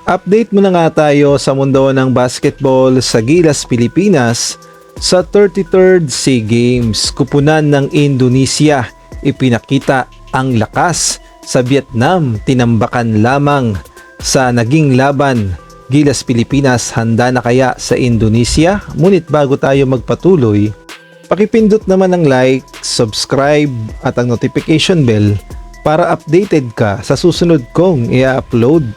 Update muna nga tayo sa mundo ng basketball sa Gilas, Pilipinas sa 33rd SEA Games. Kupunan ng Indonesia, ipinakita ang lakas sa Vietnam, tinambakan lamang sa naging laban. Gilas, Pilipinas, handa na kaya sa Indonesia? Ngunit bago tayo magpatuloy, pakipindot naman ng like, subscribe at ang notification bell para updated ka sa susunod kong i-upload.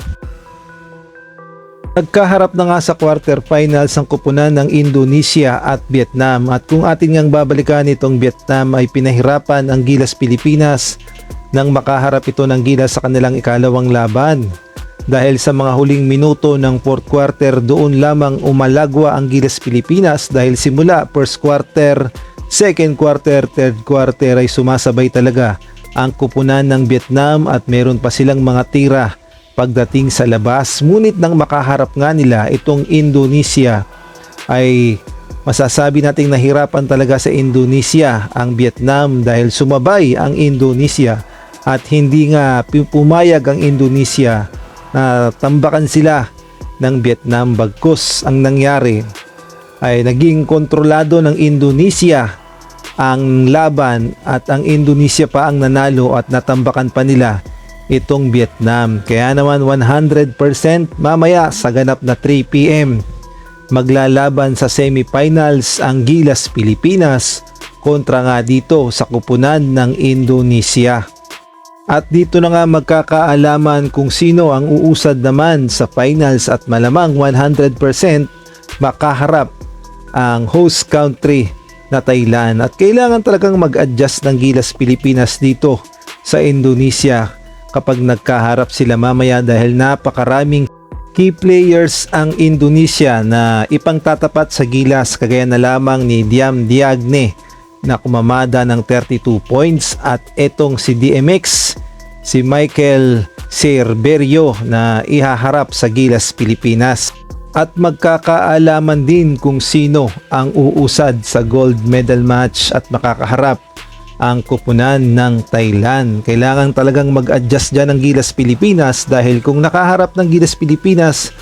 Nagkaharap na nga sa quarterfinals ang kupunan ng Indonesia at Vietnam, at kung atin ngang babalikan, itong Vietnam ay pinahirapan ang Gilas, Pilipinas nang makaharap ito ng Gilas sa kanilang ikalawang laban. Dahil sa mga huling minuto ng fourth quarter, doon lamang umalagwa ang Gilas, Pilipinas dahil simula first quarter, second quarter, third quarter ay sumasabay talaga ang kupunan ng Vietnam at meron pa silang mga tira pagdating sa labas. Ngunit nang makaharap nga nila itong Indonesia, ay masasabi nating nahirapan talaga sa Indonesia ang Vietnam dahil sumabay ang Indonesia at hindi nga pumayag ang Indonesia na tambakan sila ng Vietnam. Bagkus ang nangyari ay naging kontrolado ng Indonesia ang laban at ang Indonesia pa ang nanalo at natambakan pa nila itong Vietnam. Kaya naman 100% mamaya sa ganap na 3 PM maglalaban sa semifinals ang Gilas, Pilipinas kontra nga dito sa kupunan ng Indonesia. At dito na nga magkakaalaman kung sino ang uusad naman sa finals at malamang 100% makaharap ang host country na Thailand. At kailangan talagang mag-adjust ng Gilas, Pilipinas dito sa Indonesia kapag nagkaharap sila mamaya dahil napakaraming key players ang Indonesia na ipangtatapat sa Gilas, kagaya na lamang ni Diam Diagne na kumamada ng 32 points at etong si DMX, si Michael Cerverio na ihaharap sa Gilas, Pilipinas. At magkakaalaman din kung sino ang uusad sa gold medal match at makakaharap ang kupunan ng Thailand. Kailangan talagang mag-adjust dyan ng Gilas, Pilipinas dahil kung nakaharap ng Gilas, Pilipinas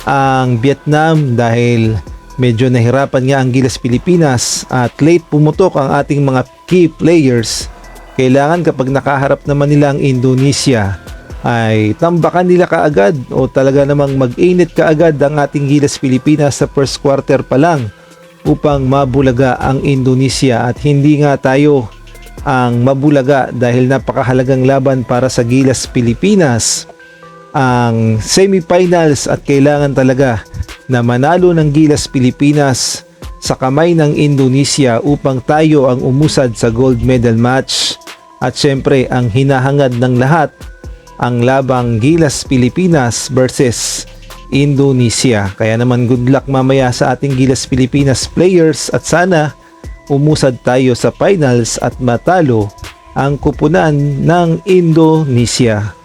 ang Vietnam, dahil medyo nahirapan nga ang Gilas, Pilipinas at late pumutok ang ating mga key players, kailangan kapag nakaharap naman nila ang Indonesia ay tambakan nila kaagad o talaga namang mag-init kaagad ang ating Gilas, Pilipinas sa first quarter pa lang upang mabulaga ang Indonesia. At hindi nga tayo ang mabulaga dahil napakahalagang laban para sa Gilas, Pilipinas ang semifinals at kailangan talaga na manalo ng Gilas, Pilipinas sa kamay ng Indonesia upang tayo ang umusad sa gold medal match. At syempre ang hinahangad ng lahat ang labang Gilas, Pilipinas versus Indonesia. Kaya naman good luck mamaya sa ating Gilas, Pilipinas players at sana umusad tayo sa finals at matalo ang kupunan ng Indonesia.